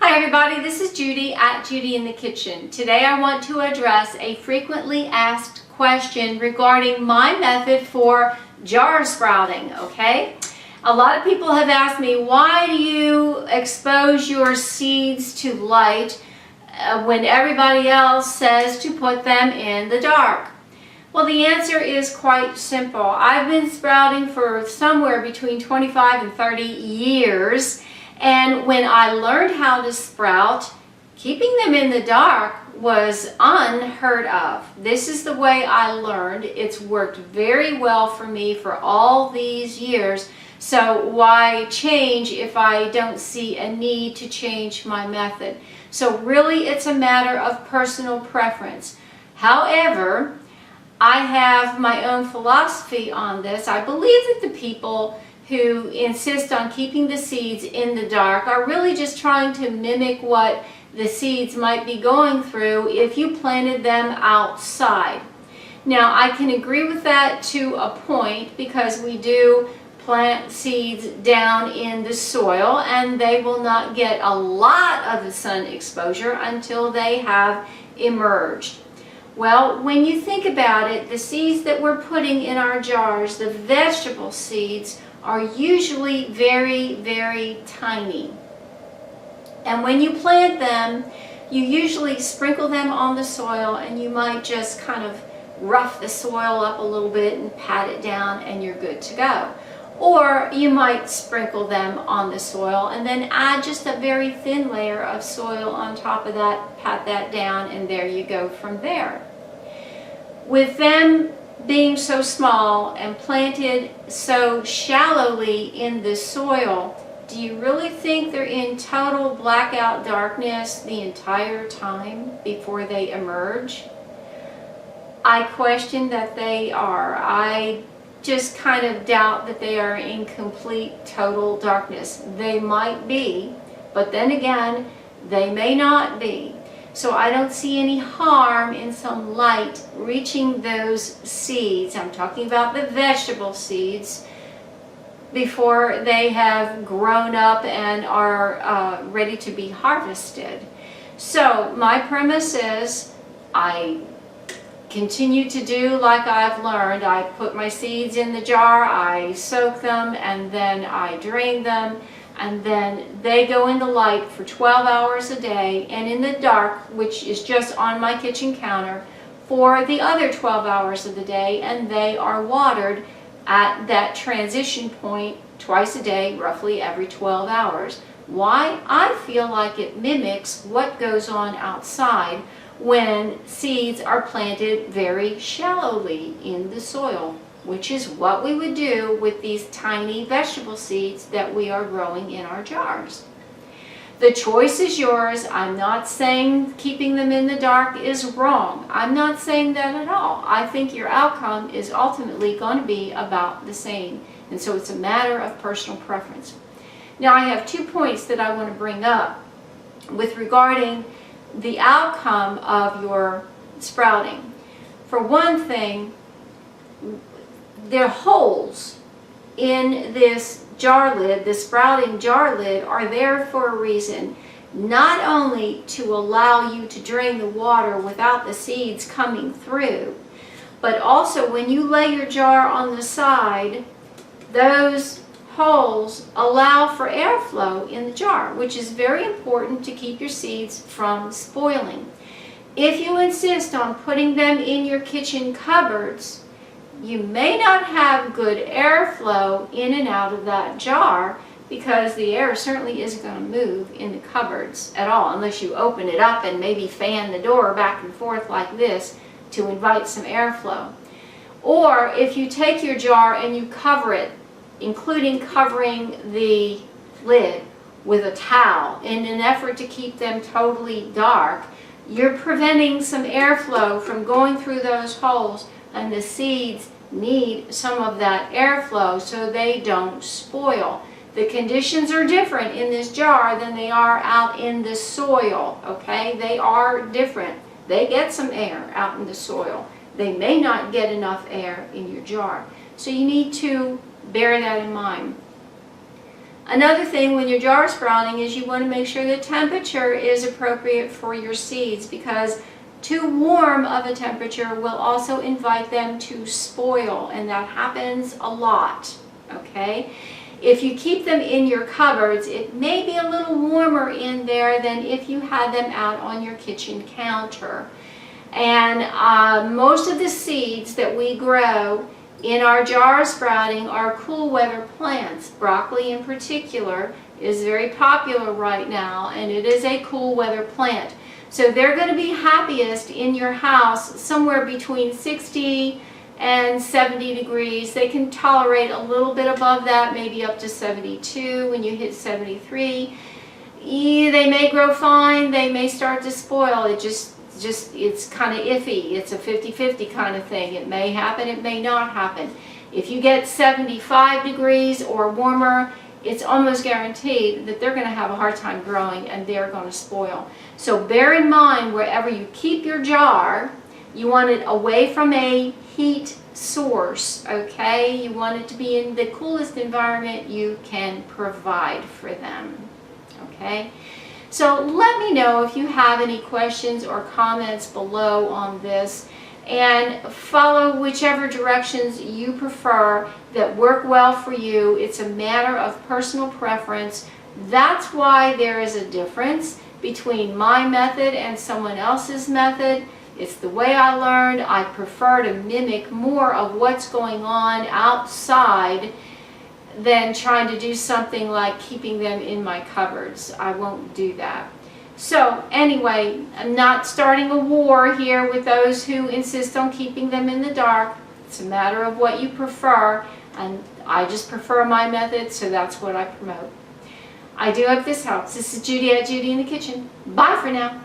Hi everybody, this is Judy at Judy in the Kitchen. Today I want to address a frequently asked question regarding my method for jar sprouting, okay? A lot of people have asked me, why do you expose your seeds to light when everybody else says to put them in the dark? Well, the answer is quite simple. I've been sprouting for somewhere between 25 and 30 years. And when I learned how to sprout, keeping them in the dark was unheard of. This is the way I learned. It's worked very well for me for all these years. So why change if I don't see a need to change my method? So really it's a matter of personal preference. However, I have my own philosophy on this. I believe that the people who insist on keeping the seeds in the dark are really just trying to mimic what the seeds might be going through if you planted them outside. Now, I can agree with that to a point because we do plant seeds down in the soil and they will not get a lot of the sun exposure until they have emerged. Well, when you think about it, the seeds that we're putting in our jars, the vegetable seeds, are usually very, very tiny. And when you plant them, you usually sprinkle them on the soil and you might just kind of rough the soil up a little bit and pat it down and you're good to go. Or you might sprinkle them on the soil and then add just a very thin layer of soil on top of that, pat that down, and there you go from there. With them being so small and planted so shallowly in the soil, do you really think they're in total blackout darkness the entire time before they emerge? I question that they are. I just kind of doubt that they are in complete total darkness. They might be, but then again, they may not be. So I don't see any harm in some light reaching those seeds. I'm talking about the vegetable seeds before they have grown up and are ready to be harvested. So my premise is I continue to do like I've learned. I put my seeds in the jar, I soak them, and then I drain them. And then they go in the light for 12 hours a day and in the dark, which is just on my kitchen counter, for the other 12 hours of the day, and they are watered at that transition point twice a day, roughly every 12 hours. Why? I feel like it mimics what goes on outside when seeds are planted very shallowly in the soil, which is what we would do with these tiny vegetable seeds that we are growing in our jars. The choice is yours. I'm not saying keeping them in the dark is wrong. I'm not saying that at all. I think your outcome is ultimately going to be about the same. And so it's a matter of personal preference. Now I have 2 points that I want to bring up with regarding the outcome of your sprouting. For one thing, the holes in this jar lid, the sprouting jar lid, are there for a reason. Not only to allow you to drain the water without the seeds coming through, but also when you lay your jar on the side, those holes allow for airflow in the jar, which is very important to keep your seeds from spoiling. If you insist on putting them in your kitchen cupboards, you may not have good airflow in and out of that jar because the air certainly isn't going to move in the cupboards at all unless you open it up and maybe fan the door back and forth like this to invite some airflow. Or if you take your jar and you cover it, including covering the lid with a towel in an effort to keep them totally dark, you're preventing some airflow from going through those holes, and the seeds need some of that airflow so they don't spoil. The conditions are different in this jar than they are out in the soil, okay? They are different. They get some air out in the soil. They may not get enough air in your jar. So you need to bear that in mind. Another thing when you're jar sprouting is you want to make sure the temperature is appropriate for your seeds, because too warm of a temperature will also invite them to spoil, and that happens a lot, okay? If you keep them in your cupboards, it may be a little warmer in there than if you had them out on your kitchen counter. And most of the seeds that we grow in our jar sprouting are cool weather plants. Broccoli in particular is very popular right now, and it is a cool weather plant. So they're going to be happiest in your house somewhere between 60 and 70 degrees. They can tolerate a little bit above that, maybe up to 72. When you hit 73, they may grow fine, they may start to spoil. It's kind of iffy. It's a 50-50 kind of thing. It may happen, it may not happen. If you get 75 degrees or warmer, it's almost guaranteed that they're going to have a hard time growing and they're going to spoil. So bear in mind, wherever you keep your jar, you want it away from a heat source, okay? You want it to be in the coolest environment you can provide for them, okay? So let me know if you have any questions or comments below on this, and follow whichever directions you prefer that work well for you. It's a matter of personal preference. That's why there is a difference between my method and someone else's method. It's the way I learned. I prefer to mimic more of what's going on outside than trying to do something like keeping them in my cupboards. I won't do that. So anyway, I'm not starting a war here with those who insist on keeping them in the dark. It's a matter of what you prefer, and I just prefer my method, so that's what I promote. I do hope this helps. This is Judy at Judy in the Kitchen. Bye for now.